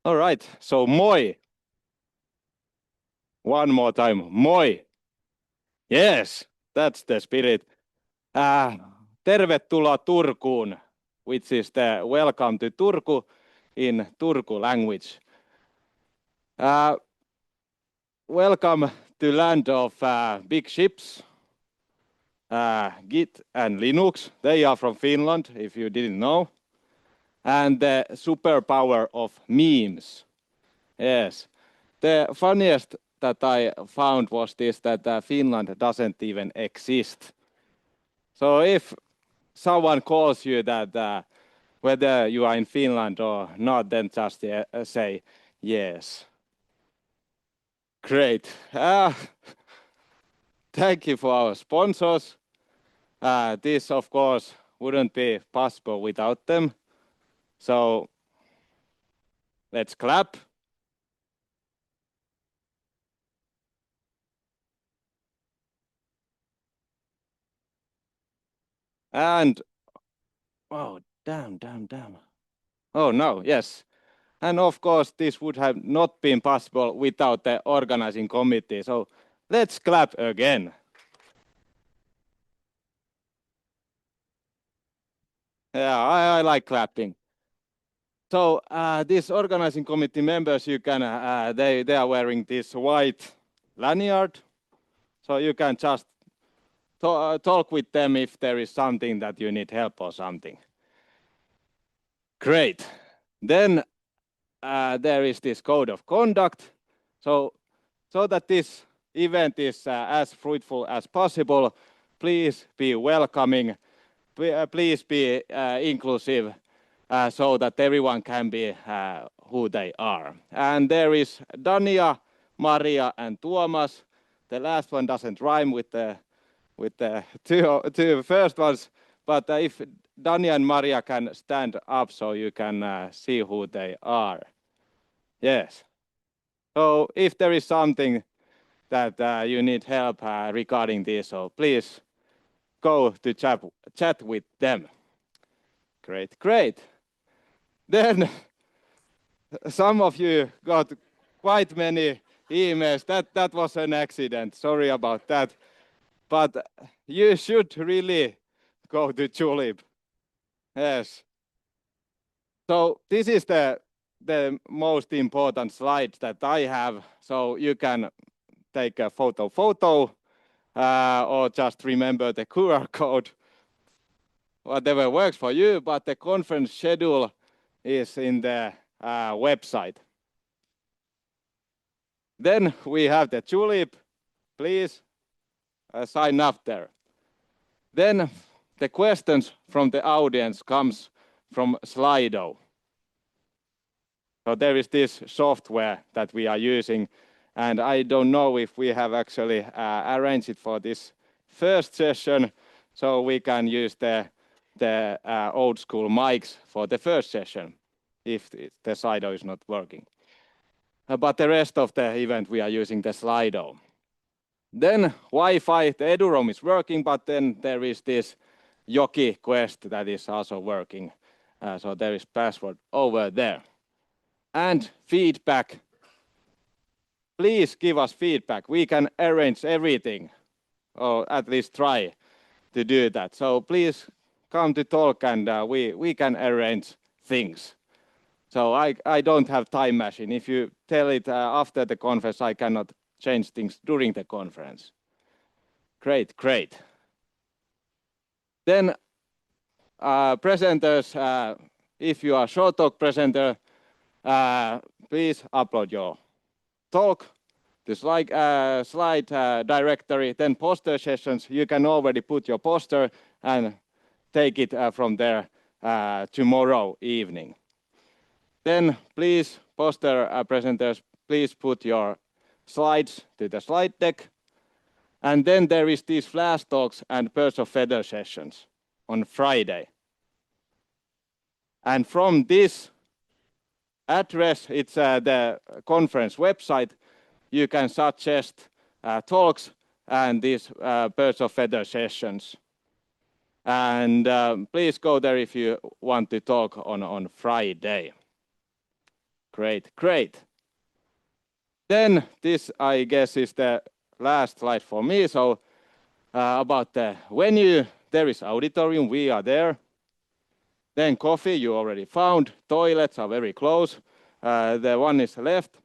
All right, so moi. One more time, moi. Yes, that's the spirit. Tervetuloa Turkuun, which is the welcome to Turku in Turku language. Welcome to land of big ships, Git and Linux. They are from Finland, if you didn't know. And the superpower of memes. Yes. The funniest that I found was this, that Finland doesn't even exist. So if someone calls you that whether you are in Finland or not, then just say yes. Great. Thank you for our sponsors. This, of course, wouldn't be possible without them. So let's clap. And, oh, damn. Oh, no, yes. And of course, this would have not been possible without the organizing committee. So let's clap again. Yeah, I like clapping. So these organizing committee members, you can they are wearing this white lanyard. So you can just talk with them if there is something that you need help or something. Great. Then there is this code of conduct. So that this event is as fruitful as possible, please be welcoming. Please be inclusive so that everyone can be who they are. And there is Dania, Maria, and Tuomas. The last one doesn't rhyme with the two first ones, but if Dania and Maria can stand up so you can see who they are. Yes. So if there is something that you need help regarding this, so please go to chat with them. Great. Then some of you got quite many emails. That was an accident. Sorry about that. But you should really go to Julep. Yes. So this is the most important slide that I have. So you can take a photo or just remember the QR code. Whatever works for you, but the conference schedule is in the website. Then we have the Julep. Please sign up there. Then the questions from the audience comes from Slido. So there is this software that we are using, and I don't know if we have actually arranged it for this first session, so we can use the old school mics for the first session if the Slido is not working. But the rest of the event we are using the Slido. Then Wi-Fi, the EduRoam is working, but then there is this Yoki Quest that is also working. So there is password over there. And feedback. Please give us feedback. We can arrange everything, or at least try to do that. So please come to talk and we can arrange things. So I don't have time machine. If you tell it after the conference, I cannot change things during the conference. Great. Then presenters, if you are short talk presenter, please upload your talk to slide directory. Then poster sessions, you can already put your poster and take it from there tomorrow evening. Then please, poster presenters, please put your slides to the slide deck. And then there is these flash talks and birds of feather sessions on Friday. And from this address, it's the conference website, you can suggest talks and these birds of feather sessions. And please go there if you want to talk on Friday. Great, great. Then this, I guess, is the last slide for me. So about the venue, there is auditorium, we are there. Then coffee, you already found. Toilets are very close. The one is left,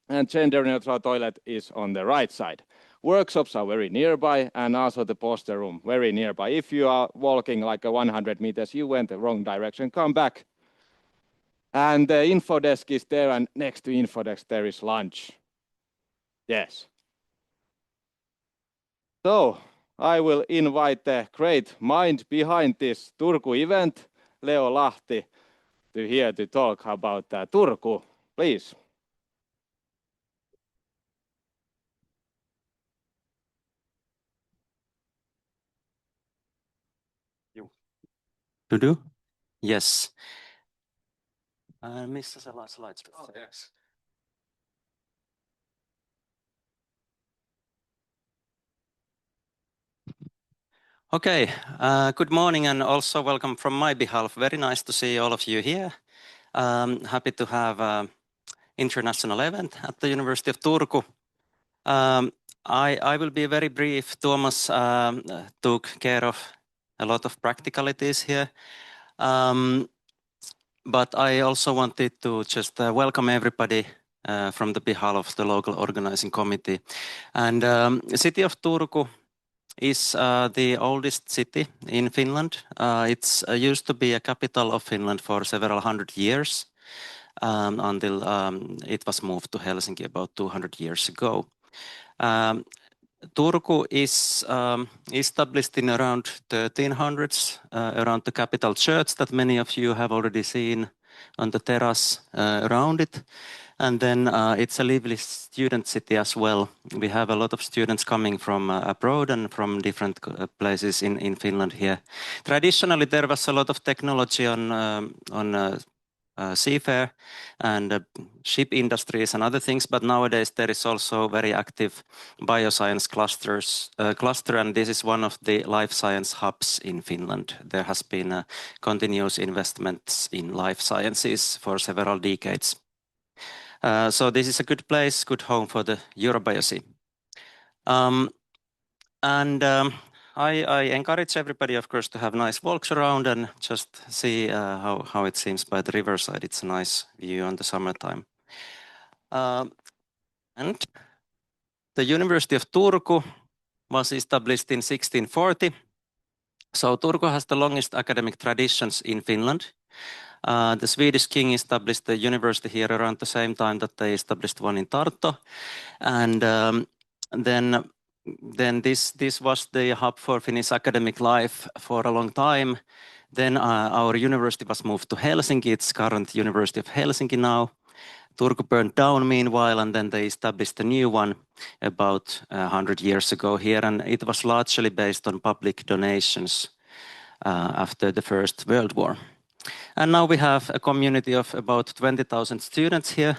and gender-neutral toilet is on the right side. Workshops are very nearby, and also the poster room very nearby. If you are walking like 100 meters, you went the wrong direction, come back. And the info desk is there, and next to info desk there is lunch. Yes. So I will invite the great mind behind this Turku event, Leo Lahti, to here to talk about Turku. Please. To do? Yes. Missä se slides? Oh, yes. Okay, good morning and also welcome from my behalf. Very nice to see all of you here. Happy to have an international event at the University of Turku. I will be very brief. Tuomas took care of a lot of practicalities here. But I also wanted to just welcome everybody from the behalf of the local organizing committee. And the city of Turku is the oldest city in Finland. It's used to be a capital of Finland for several hundred years until it was moved to Helsinki about 200 years ago. Turku is established in around 1300s, around the capital church that many of you have already seen on the terrace around it. And then it's a lively student city as well. We have a lot of students coming from abroad and from different places in Finland here. Traditionally, there was a lot of technology on seafair and ship industries and other things, but nowadays there is also very active bioscience cluster, and this is one of the life science hubs in Finland. There has been continuous investments in life sciences for several decades. So this is a good place, good home for the EuroBioC. I encourage everybody, of course, to have nice walks around and just see how it seems by the riverside. It's a nice view on the summertime. And the University of Turku was established in 1640. So Turku has the longest academic traditions in Finland. The Swedish king established the university here around the same time that they established one in Tartu. And then this was the hub for Finnish academic life for a long time. Then our university was moved to Helsinki. It's current University of Helsinki now. Turku burned down meanwhile, and then they established a new one about 100 years ago here. And it was largely based on public donations after the First World War. And now we have a community of about 20,000 students here.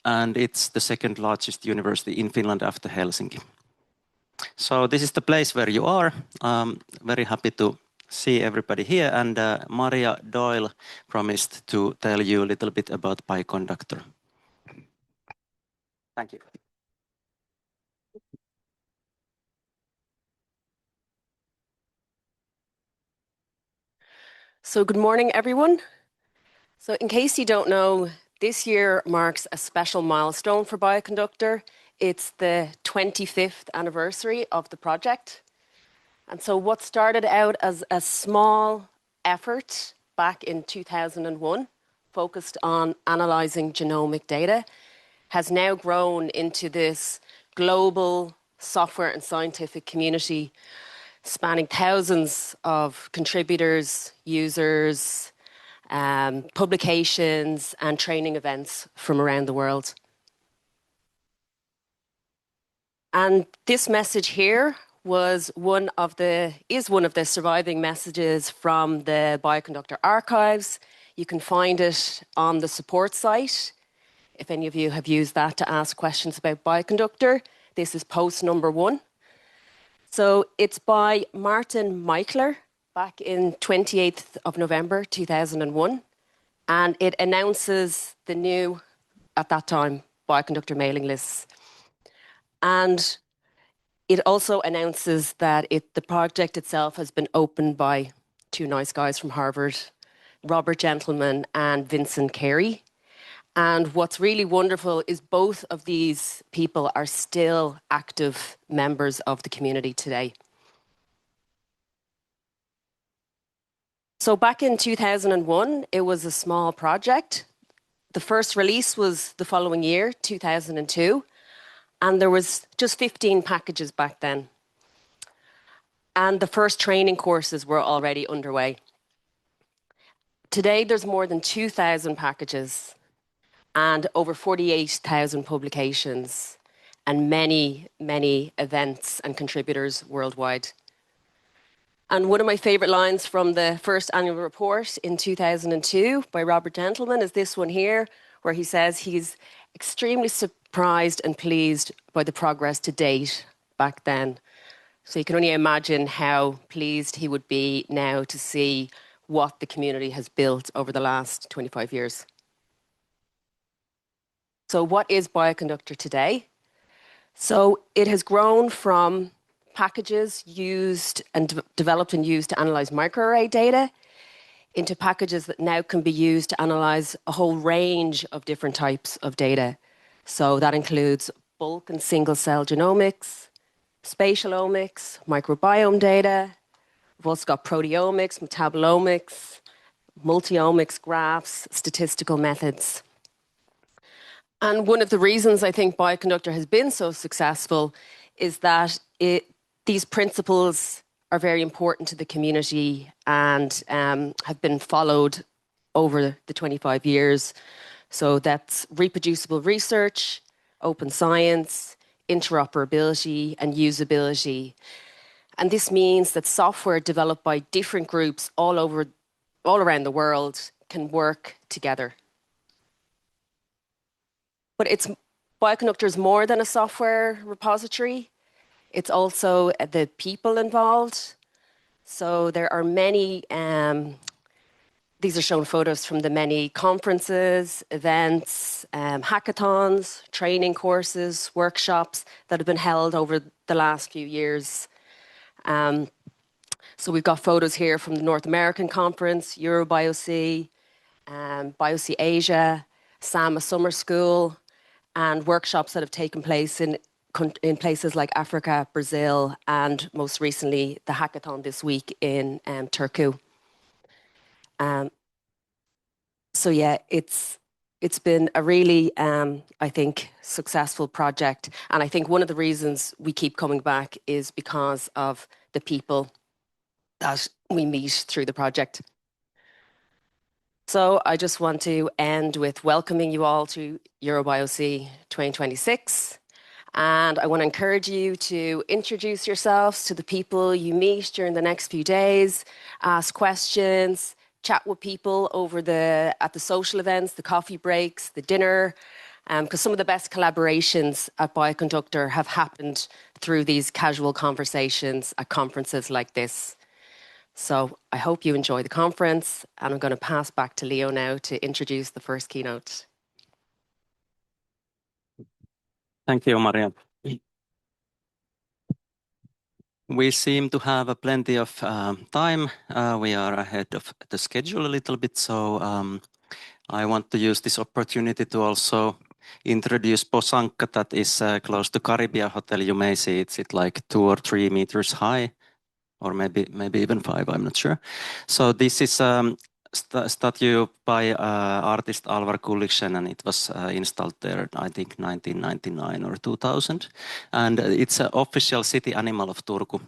And it's the second largest university in Finland after Helsinki. So this is the place where you are. Very happy to see everybody here. And Maria Doyle promised to tell you a little bit about Bioconductor. Thank you. So good morning, everyone. So in case you don't know, this year marks a special milestone for Bioconductor. It's the 25th anniversary of the project. And so what started out as a small effort back in 2001, focused on analyzing genomic data, has now grown into this global software and scientific community spanning thousands of contributors, users, publications, and training events from around the world. And this message here is one of the surviving messages from the Bioconductor archives. You can find it on the support site. If any of you have used that to ask questions about Bioconductor, this is post number 1. So it's by Martin Meichler back in 28th of November 2001. And it announces the new, at that time, bioconductor mailing lists. And it also announces that the project itself has been opened by two nice guys from Harvard, Robert Gentleman and Vincent Carey. And what's really wonderful is both of these people are still active members of the community today. So back in 2001, it was a small project. The first release was the following year, 2002, and there was just 15 packages back then. And the first training courses were already underway. Today, there's more than 2,000 packages and over 48,000 publications and many, many events and contributors worldwide. And one of my favorite lines from the first annual report in 2002 by Robert Gentleman is this one here, where he says he's extremely surprised and pleased by the progress to date back then. So you can only imagine how pleased he would be now to see what the community has built over the last 25 years. So what is Bioconductor today? So it has grown from packages used and developed and used to analyze microarray data into packages that now can be used to analyze a whole range of different types of data. So that includes bulk and single cell genomics, spatial omics, microbiome data. We've also got proteomics, metabolomics, multi-omics graphs, statistical methods. And one of the reasons I think Bioconductor has been so successful is that these principles are very important to the community and have been followed over the 25 years. So that's reproducible research, open science, interoperability, and usability. And this means that software developed by different groups all around the world can work together. But Bioconductor is more than a software repository. It's also the people involved. So there are many, these are shown photos from the many conferences, events, hackathons, training courses, workshops that have been held over the last few years. So we've got photos here from the North American Conference, EuroBioC, BioC Asia, SAMA Summer School, and workshops that have taken place in places like Africa, Brazil, and most recently, the hackathon this week in Turku. So yeah, it's been a really, I think, successful project. And I think one of the reasons we keep coming back is because of the people that we meet through the project. So I just want to end with welcoming you all to EuroBioC 2026. And I want to encourage you to introduce yourselves to the people you meet during the next few days, ask questions, chat with people at the social events, the coffee breaks, the dinner, because some of the best collaborations at Bioconductor have happened through these casual conversations at conferences like this. So I hope you enjoy the conference, and I'm going to pass back to Leo now to introduce the first keynote. Thank you, Maria. We seem to have plenty of time. We are ahead of the schedule a little bit, so I want to use this opportunity to also introduce Posanka, that is close to Caribbean Hotel. You may see it's like 2 or 3 meters high, or maybe even 5, I'm not sure. So this is statue by artist Alvar Gulliksen, and it was installed there, I think, 1999 or 2000. And it's an official city animal of Turku.